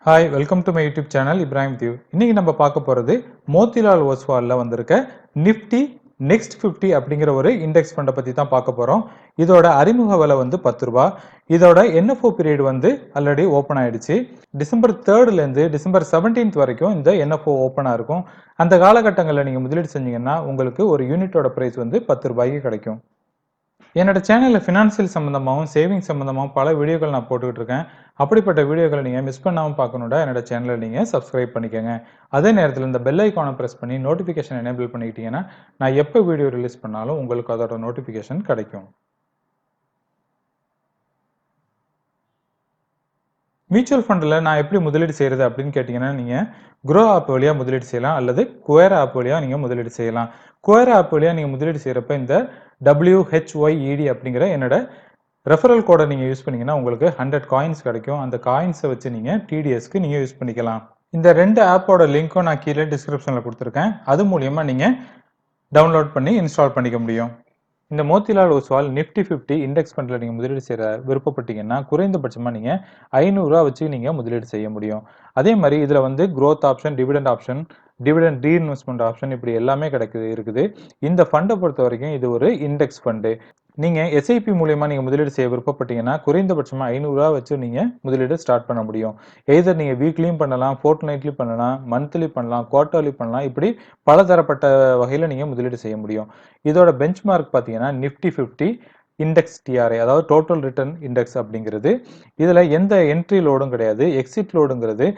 Hi, welcome to my YouTube channel Ibrahim Dev. இன்னைக்கு நம்ம பார்க்க போறது மோதிலால் ஓஸ்வால்ல வந்திருக்க நிஃப்டி நெக்ஸ்ட் 50 அப்படிங்கிற ஒரு இண்டெக்ஸ் ஃபண்டை பத்தி தான் பார்க்க போறோம். இதோட அறிமுக விலை வந்து 10 ரூபாய். இதோட NFO பீரியட் வந்து ஆல்ரெடி ஓபன் ஆயிடுச்சு. டிசம்பர் 3rd ல இருந்து டிசம்பர் 17th வரைக்கும் இந்த NFO ஓபனா இருக்கும். அந்த காலகட்டங்களில் நீங்க முதலீடு செஞ்சீங்கன்னா உங்களுக்கு ஒரு யூனிட்டோட பிரைஸ் வந்து 10 ரூபாய்க்கு கிடைக்கும். என்னோட சேனலில் ஃபினான்சியல் சம்மந்தமாகவும் சேவிங் சம்மந்தமாகவும் பல வீடியோக்கள் நான் போட்டுக்கிட்டு இருக்கேன். அப்படிப்பட்ட வீடியோக்களை நீங்கள் மிஸ் பண்ணாமல் பார்க்கணுன்னா என்னோட சேனலை நீங்கள் சப்ஸ்கிரைப் பண்ணிக்கோங்க. அதே நேரத்தில் இந்த பெல் ஐக்கானை ப்ரெஸ் பண்ணி நோட்டிஃபிகேஷன் எனேபிள் பண்ணிக்கிட்டீங்கன்னா நான் எப்போ வீடியோ ரிலீஸ் பண்ணாலும் உங்களுக்கு அதோட நோட்டிஃபிகேஷன் கிடைக்கும். மியூச்சுவல் ஃபண்டில் நான் எப்படி முதலீடு செய்கிறது அப்படின்னு கேட்டிங்கன்னா நீங்கள் க்ரோ ஆப் வழியாக முதலீடு செய்யலாம் அல்லது குவேரா ஆப் வழியாக நீங்கள் முதலீடு செய்யலாம். குவேரா ஆப் வழியாக நீங்கள் முதலீடு செய்கிறப்ப இந்த WHYED அப்படிங்கிற என்னோட ரெஃபரல் கோடை நீங்கள் யூஸ் பண்ணீங்கன்னா உங்களுக்கு 100 காயின்ஸ் கிடைக்கும். அந்த காயின்ஸை வச்சு நீங்கள் TDSக்கு நீங்கள் யூஸ் பண்ணிக்கலாம். இந்த ரெண்டு ஆப்போட லிங்க்கும் நான் கீழே டிஸ்கிரிப்ஷனில் கொடுத்துருக்கேன். அது மூலியமாக நீங்கள் டவுன்லோட் பண்ணி இன்ஸ்டால் பண்ணிக்க முடியும். இந்த மோதிலால் ஓஸ்வால் நிஃப்டி 50 இண்டெக்ஸ் ஃபண்டில் நீங்கள் முதலீடு செய்ய விருப்பப்பட்டீங்கன்னா குறைந்தபட்சமாக நீங்கள் 500 ரூபா வச்சு நீங்கள் முதலீடு செய்ய முடியும். அதே மாதிரி இதில் வந்து growth option, dividend reinvestment option இப்படி எல்லாமே இருக்குது. இந்த ஃபண்டை பொறுத்த வரைக்கும் இது ஒரு இண்டெக்ஸ் ஃபண்டு. நீங்கள் SIP மூலியமாக நீங்கள் முதலீடு செய்ய விருப்பப்பட்டீங்கன்னா குறைந்தபட்சமாக 500 ரூபா வச்சு நீங்கள் முதலீடு ஸ்டார்ட் பண்ண முடியும். எய்தர் நீங்கள் வீக்லியும் பண்ணலாம், ஃபோர்ட்நைட்லி பண்ணலாம், மந்த்லி பண்ணலாம், குவார்ட்டர்லி பண்ணலாம், இப்படி பலதரப்பட்ட வகையில் நீங்கள் முதலீடு செய்ய முடியும். இதோட பெஞ்ச் மார்க் பார்த்தீங்கன்னா நிஃப்டி 50 இண்டெக்ஸ் TRI, அதாவது டோட்டல் ரிட்டர்ன் இண்டெக்ஸ் அப்படிங்கிறது. இதில் எந்த என்ட்ரி லோடும் கிடையாது. எக்ஸிட் லோடுங்கிறது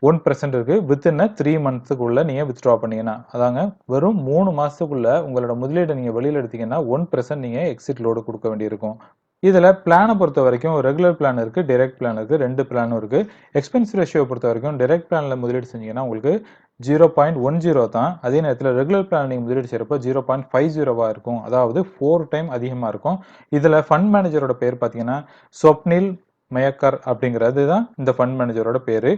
1% இருக்கு. வித்தின் 3 மந்த்ஸுக்குள்ள நீங்க வித்ட்ரா பண்ணீங்கன்னா, அதாங்க வெறும் 3 மாசத்துக்குள்ள உங்களோட முதலீடை நீங்க வெளியில எடுத்தீங்கன்னா 1% நீங்க எக்ஸிட் லோடு கொடுக்க வேண்டியிருக்கும். இதுல பிளானை பொறுத்த வரைக்கும் ரெகுலர் பிளான் இருக்கு, டைரக்ட் பிளான் இருக்கு, ரெண்டு பிளானும் இருக்கு. எக்ஸ்பென்ஸ் ரேஷியோ பொறுத்த வரைக்கும் டைரக்ட் பிளான்ல முதலீடு செஞ்சீங்கன்னா உங்களுக்கு 0.10 தான். அதே நேரத்தில் ரெகுலர் பிளான் நீங்க முதலீடு செய்யறப்போ 0.50 இருக்கும். அதாவது 4 டைம் அதிகமா இருக்கும். இதுல ஃபண்ட் மேனேஜரோட பேர் பார்த்தீங்கன்னா ஸ்வப்னில் மயக்கர் அப்படிங்கிறது தான் இந்த ஃபண்ட் மேனேஜரோட பேரு.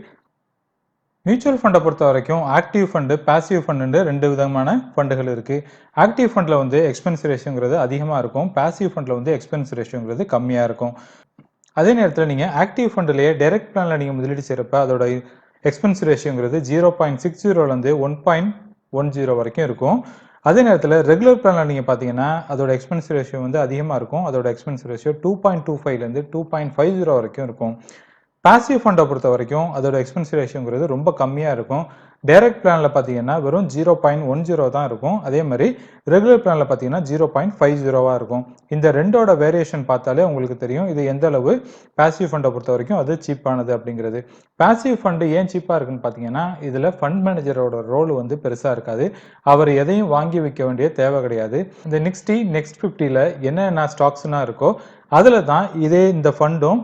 மியூச்சுவல் ஃபண்டை பொறுத்த வரைக்கும் ஆக்டிவ் ஃபண்டு, பாசிவ் ஃபண்டு ரெண்டு விதமான ஃபண்டுகள் இருக்கு. ஆக்டிவ் ஃபண்டில் வந்து எக்ஸ்பென்ஸ் ரேஷியோங்கிறது அதிகமாக இருக்கும். பாசிவ் ஃபண்டில் வந்து எக்ஸ்பென்ஸ் ரேஷியோங்கிறது கம்மியாக இருக்கும். அதே நேரத்தில் நீங்கள் ஆக்டிவ் ஃபண்டிலேயே டைரக்ட் பிளானில் நீங்கள் முதலீடு செய்கிறப்ப அதோட எக்ஸ்பென்ஸ் ரேஷியோங்கிறது 0.60லேருந்து 1.10 வரைக்கும் இருக்கும். அதே நேரத்தில் ரெகுலர் பிளானில் நீங்கள் பார்த்தீங்கன்னா அதோட எக்ஸ்பென்ஸ் ரேஷியோ வந்து அதிகமாக இருக்கும். அதோட எக்ஸ்பென்ஸ் ரேஷியோ 2.25லேருந்து 2.50 வரைக்கும் இருக்கும். பாசிவ் ஃபண்டை பொறுத்த வரைக்கும் அதோட எக்ஸ்பென்ஸ் ரேஷியோங்கிறது ரொம்ப கம்மியாக இருக்கும். டைரக்ட் பிளானில் பார்த்தீங்கன்னா வெறும் 0.10 தான் இருக்கும். அதே மாதிரி ரெகுலர் பிளானில் பார்த்தீங்கன்னா 0.50 இருக்கும். இந்த ரெண்டோட வேரியேஷன் பார்த்தாலே உங்களுக்கு தெரியும் இது எந்த அளவு பாசிவ் ஃபண்டை பொறுத்த வரைக்கும் அது சீப்பானது அப்படிங்கிறது. பாசிவ் ஃபண்டு ஏன் சீப்பாக இருக்குன்னு பார்த்தீங்கன்னா இதில் ஃபண்ட் மேனேஜரோட ரோல் வந்து பெருசாக இருக்காது. அவர் எதையும் வாங்கி வைக்க வேண்டிய தேவை கிடையாது. இந்த நெக்ஸ்ட் 50ல் என்னென்ன ஸ்டாக்ஸ்னா இருக்கோ அதில் தான் இதே இந்த ஃபண்டும்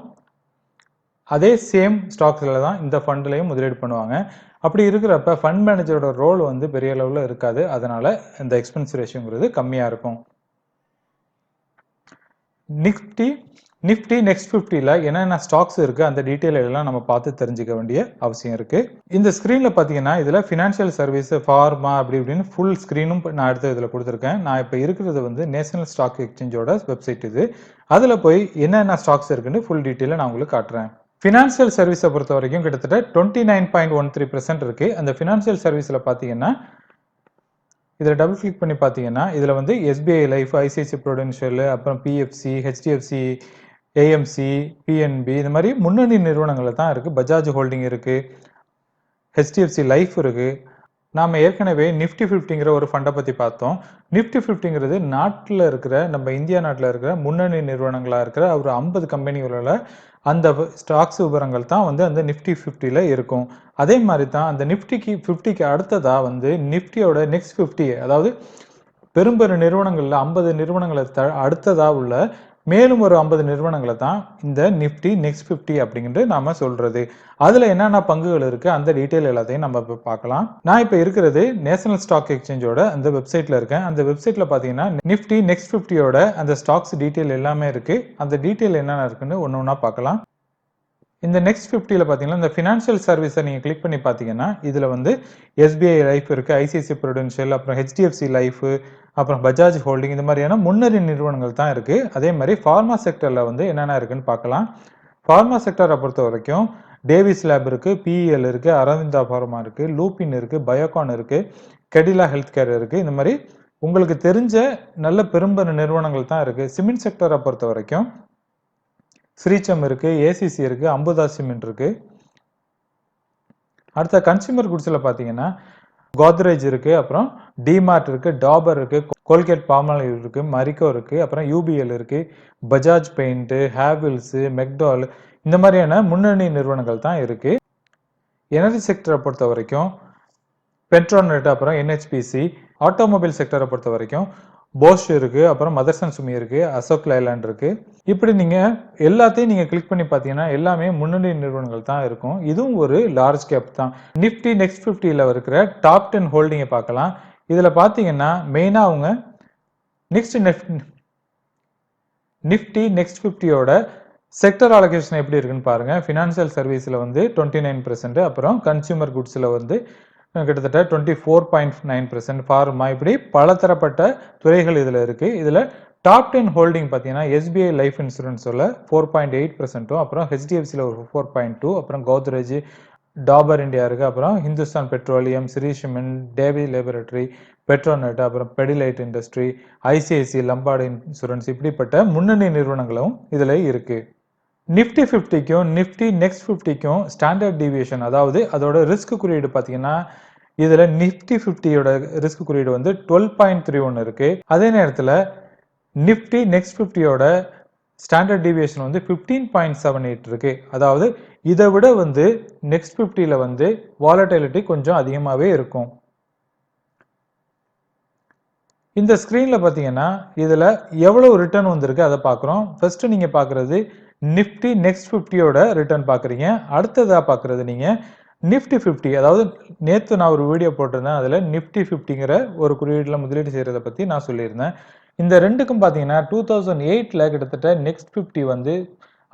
அதே சேம் ஸ்டாக்ஸில் தான் இந்த ஃபண்ட்லையும் முதலீடு பண்ணுவாங்க. அப்படி இருக்கிறப்ப ஃபண்ட் மேனேஜரோட ரோல் வந்து பெரிய அளவில் இருக்காது. அதனால இந்த எக்ஸ்பென்ஸ் ரேஷியோங்கிறது கம்மியாக இருக்கும். நிஃப்டி நெக்ஸ்ட் 50ல என்னென்ன ஸ்டாக்ஸ் இருக்கு அந்த டீட்டெயில் எல்லாம் நம்ம பார்த்து தெரிஞ்சுக்க வேண்டிய அவசியம் இருக்கு. இந்த ஸ்கிரீன்ல பார்த்தீங்கன்னா இதில் ஃபினான்ஷியல் சர்வீஸ், ஃபார்மா அப்படி இப்படின்னு ஃபுல் ஸ்கிரீனும் நான் எடுத்து இதில் கொடுத்துருக்கேன். நான் இப்போ இருக்கிறது வந்து நேஷனல் ஸ்டாக் எக்ஸ்சேஞ்சோட வெப்சைட் இது. அதில் போய் என்னென்ன ஸ்டாக்ஸ் இருக்குன்னு ஃபுல் டீட்டெயிலை நான் உங்களுக்கு காட்டுறேன். ஃபினான்ஷியல் சர்வீஸை பொறுத்த வரைக்கும் கிட்டத்தட்ட 29.13% இருக்கு. அந்த ஃபினான்ஷியல் சர்வீஸில் பார்த்தீங்கன்னா இதில் டபுள் கிளிக் பண்ணி பார்த்தீங்கன்னா இதில் வந்து SBI லைஃப், ICICI ப்ரூடென்ஷியல், அப்புறம் PFC, HDFC, AMC, PNB இந்த மாதிரி முன்னணி நிறுவனங்கள் தான் இருக்குது. பஜாஜ் ஹோல்டிங் இருக்குது, HDFC லைஃப் இருக்குது. நாம் ஏற்கனவே நிஃப்டி 50ங்கிற ஒரு ஃபண்டை பற்றி பார்த்தோம். நிஃப்டி 50ங்கிறது நாட்டில் இருக்கிற நம்ம இந்தியா நாட்டில் இருக்கிற முன்னணி நிறுவனங்களாக இருக்கிற ஒரு 50 கம்பெனிகளோட அந்த ஸ்டாக்ஸ் விவரங்கள் தான் வந்து அந்த நிஃப்டி 50ல இருக்கும். அதே மாதிரி தான் அந்த நிஃப்டி 50க்கு அடுத்ததாக வந்து நிஃப்டியோட நெக்ஸ்ட் 50, அதாவது பெரும்பெரும் நிறுவனங்களில் 50 நிறுவனங்களை அடுத்ததாக உள்ள மேலும் ஒரு 50 நிறுவனங்களை தான் இந்த நிஃப்டி நெக்ஸ்ட் 50 அப்படின்ட்டு நாம சொல்றது. அதுல என்னென்ன பங்குகள் இருக்கு அந்த டீட்டெயில் எல்லாத்தையும் நம்ம இப்போ பார்க்கலாம். நான் இப்போ இருக்கிறது நேஷனல் ஸ்டாக் எக்ஸ்சேஞ்சோட அந்த வெப்சைட்ல இருக்கேன். அந்த வெப்சைட்ல பாத்தீங்கன்னா நிஃப்டி நெக்ஸ்ட் 50யோட அந்த ஸ்டாக்ஸ் டீட்டெயில் எல்லாமே இருக்கு. அந்த டீட்டெயில் என்னென்ன இருக்குன்னு ஒன்று ஒன்றா பார்க்கலாம். இந்த நெக்ஸ்ட் 50ல பார்த்தீங்கன்னா இந்த ஃபினான்ஷியல் சர்வீஸை நீங்கள் கிளிக் பண்ணி பார்த்தீங்கன்னா இதில் வந்து SBI லைஃப் இருக்குது, ICICI ப்ரூடென்ஷியல், அப்புறம் HDFC லைஃப், அப்புறம் பஜாஜ் ஹோல்டிங் இந்த மாதிரியான முன்னணி நிறுவனங்கள் தான் இருக்குது. அதே மாதிரி ஃபார்மா செக்டரில் வந்து என்னென்ன இருக்குன்னு பார்க்கலாம். ஃபார்மா செக்டரை பொறுத்த வரைக்கும் டேவிஸ் லேப் இருக்கு, பிஇஎல் இருக்கு, அரவிந்தா ஃபார்மா இருக்கு, லூபின் இருக்கு, பயோகான் இருக்கு, கெடிலா ஹெல்த் கேர் இருக்கு. இந்த மாதிரி உங்களுக்கு தெரிஞ்ச நல்ல பெரும்பெரு நிறுவனங்கள் தான் இருக்கு. சிமெண்ட் செக்டரை பொறுத்த வரைக்கும் ஸ்ரீசம் இருக்கு, ஏசிசி இருக்கு, அம்புதா சிமெண்ட் இருக்கு. அடுத்த கன்சியூமர் குட்ஸ்ல பாத்தீங்கன்னா கோத்ரேஜ் இருக்கு, அப்புறம் டிமார்ட் இருக்கு, டாபர் இருக்கு, கோல்கேட் பாமாலிவ் இருக்கு, மரிக்கோ இருக்கு, அப்புறம் யூபிஎல் இருக்கு, பஜாஜ் பெயிண்ட், ஹேவில்ஸ், மெக்டால் இந்த மாதிரியான முன்னணி நிறுவனங்கள் தான் இருக்கு. எனர்ஜி செக்டரை பொறுத்த வரைக்கும் பெட்ரோநெட், அப்புறம் என்ஹெச்பிசி. ஆட்டோமொபைல் செக்டரை பொறுத்த வரைக்கும் போஷ் இருக்கு, அப்புறம் மதர்சன் சுமி இருக்கு, அசோக் லைலாண்ட் இருக்கு. இப்படி நீங்க எல்லாத்தையும் நீங்க கிளிக் பண்ணி பாத்தீங்கன்னா எல்லாமே முன்னணி நிறுவனங்கள் தான் இருக்கும். இதுவும் ஒரு லார்ஜ் கேப் தான். நிப்டி நெக்ஸ்ட் 50ல இருக்கிற டாப் 10 ஹோல்டிங்கை பார்க்கலாம். இதுல பாத்தீங்கன்னா மெயினா அவங்க நிப்டி நெக்ஸ்ட் 50யோட செக்டர் அலோகேஷன் எப்படி இருக்குன்னு பாருங்க. ஃபினான்சியல் சர்வீஸ்ல வந்து 29%, அப்புறம் கன்சியூமர் குட்ஸ்ல வந்து கிட்டத்தட்ட 24.9%, ஃபார்மா, இப்படி பலதரப்பட்ட துறைகள் இதுல இருக்கு. இதுல டாப் 10 ஹோல்டிங் பார்த்தீங்கன்னா எஸ்பிஐ லைஃப் இன்சூரன்ஸோட 4.8%, அப்புறம் ஹெச்டிஎஃப்சியில் ஒரு 4.2%, அப்புறம் கோத்ரேஜ், டாபர் இந்தியா இருக்கு, அப்புறம் Hindustan petroleum, Shree cement, Divi laboratory, Petronet, அப்புறம் Pidilite industry, ICIC, Lombard insurance, இப்படிப்பட்ட முன்னணி நிறுவனங்களும் இதுல இருக்கு. நிஃப்டி 50க்கும் நிஃப்டி நெக்ஸ்ட் 50க்கும் ஸ்டாண்டர்ட் டிவியேஷன், அதாவது அதோட ரிஸ்க் குறியீடு பார்த்தீங்கன்னா இதுல நிஃப்டி 50யோட ரிஸ்க் குறியீடு வந்து 12.31 இருக்கு. அதே நேரத்தில் நிஃப்டி நெக்ஸ்ட் 50யோட ஸ்டாண்டர்ட் டிவியேஷன் வந்து 15.78 இருக்கு. அதாவது இதை விட வந்து நெக்ஸ்ட் 50ல வந்து வாலட்டிலிட்டி கொஞ்சம் அதிகமாகவே இருக்கும். இந்த ஸ்கிரீன்ல பாத்தீங்கன்னா இதுல எவ்வளவு ரிட்டர்ன் வந்திருக்கு அதை பார்க்குறோம். ஃபர்ஸ்ட் நீங்க பார்க்குறது நிஃப்டி நெக்ஸ்ட் 50யோட ரிட்டர்ன் பார்க்குறீங்க. அடுத்ததா பார்க்குறது நீங்க நிஃப்டி 50, அதாவது நேற்று நான் ஒரு வீடியோ போட்டிருந்தேன். அதில் நிஃப்டி 50ங்கிற ஒரு குறியீட்டில் முதலீடு செய்கிறத பற்றி நான் சொல்லியிருந்தேன். இந்த ரெண்டுக்கும் பார்த்தீங்கன்னா 2008ல் கிட்டத்தட்ட நெக்ஸ்ட் 50 வந்து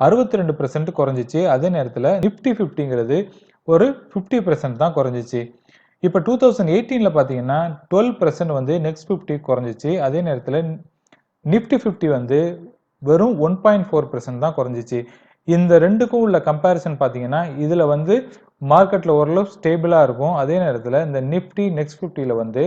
62% குறைஞ்சிச்சு. அதே நேரத்தில் நிஃப்டி 50ங்கிறது ஒரு 50% தான் குறைஞ்சிச்சு. இப்போ 2018ல பார்த்தீங்கன்னா 12% வந்து நெக்ஸ்ட் 50 குறைஞ்சிச்சு. அதே நேரத்தில் நிஃப்டி 50 வந்து வெறும் 1.4% தான் குறைஞ்சிச்சு. இந்த ரெண்டுக்கும் உள்ள கம்பேரிசன் பார்த்தீங்கன்னா இதில் வந்து மார்க்கெட்டில் ஓரளவு ஸ்டேபிளாக இருக்கும். அதே நேரத்தில் இந்த நிஃப்டி நெக்ஸ்ட் 50ல வந்து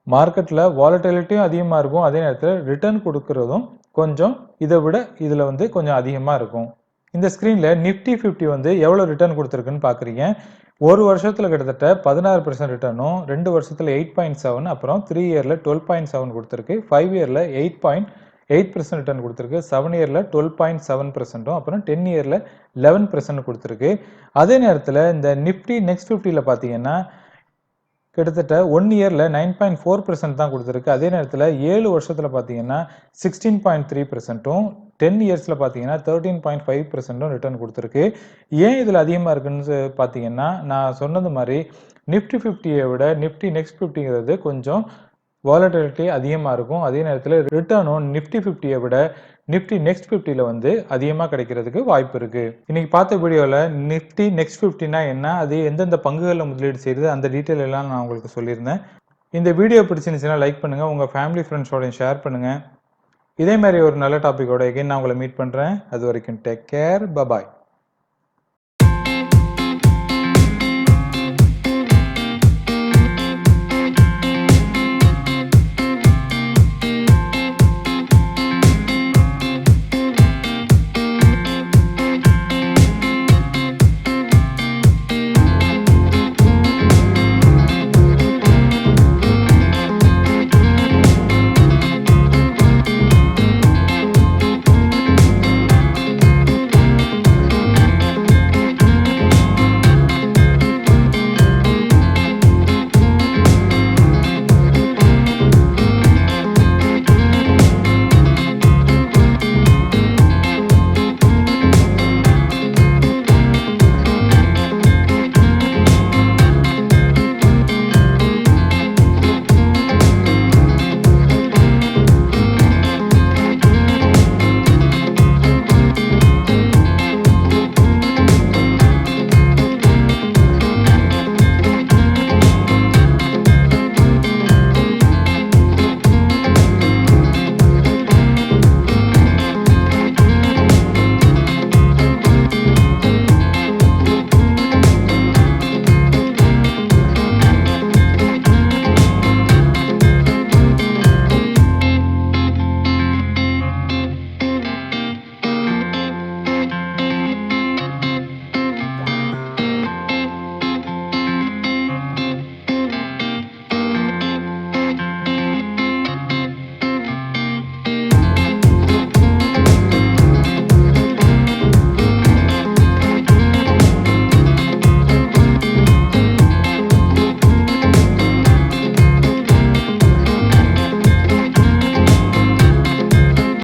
மார்க்கெட்டில் வாலட்டிலிட்டியும் அதிகமாக இருக்கும். அதே நேரத்தில் ரிட்டர்ன் கொடுக்கறதும் கொஞ்சம் இதை விட இதில் வந்து கொஞ்சம் அதிகமாக இருக்கும். இந்த ஸ்க்ரீனில் நிஃப்டி 50 வந்து எவ்வளோ ரிட்டர்ன் கொடுத்துருக்குன்னு பார்க்குறீங்க. ஒரு வருஷத்தில் கிட்டத்தட்ட 16% ரிட்டர்னும், 2 வருஷத்தில் 8.7, அப்புறம் 3 இயரில் 12.7 கொடுத்துருக்கு, 5 இயரில் 8.8% ரிட்டர்ன் கொடுத்துருக்கு, 7 இயரில் 12.7%, அப்புறம் 10 இயரில் 11% கொடுத்துருக்கு. அதே நேரத்தில் இந்த நிஃப்டி நெக்ஸ்ட் 50ல பார்த்தீங்கன்னா கிட்டத்தட்ட 1 இயரில் 9.4% தான் கொடுத்துருக்கு. அதே நேரத்தில் 7 வருஷத்தில் பார்த்தீங்கன்னா 16.3%ம், 10 இயர்ஸில் பார்த்தீங்கன்னா 13.5%ம் ரிட்டர்ன் கொடுத்துருக்கு. ஏன் இதில் அதிகமாக இருக்குன்னு பார்த்தீங்கன்னா நான் சொன்னது மாதிரி நிஃப்டி 50யை விட நிஃப்டி நெக்ஸ்ட் 50ங்கிறது கொஞ்சம் வாலட்டிலிட்டி அதிகமாக இருக்கும். அதே நேரத்தில் ரிட்டர்னும் நிஃப்டி 50யை விட நிஃப்டி நெக்ஸ்ட் 50ல வந்து அதிகமாக கிடைக்கிறதுக்கு வாய்ப்பு இருக்கு. இன்னைக்கு பார்த்த வீடியோவில் நிஃப்டி நெக்ஸ்ட் 50னா என்ன, அது எந்தெந்த பங்குகளில் முதலீடு செய்யுது, அந்த டீட்டெயில் எல்லாம் நான் உங்களுக்கு சொல்லியிருந்தேன். இந்த வீடியோ பிடிச்சிருந்துச்சுன்னா லைக் பண்ணுங்க, உங்க ஃபேமிலி ஃப்ரெண்ட்ஸோட ஷேர் பண்ணுங்க. இதே மாதிரி ஒரு நல்ல டாபிக்கோட எகைன் நான் உங்களை மீட் பண்றேன். அது வரைக்கும் டேக் கேர், பபாய்.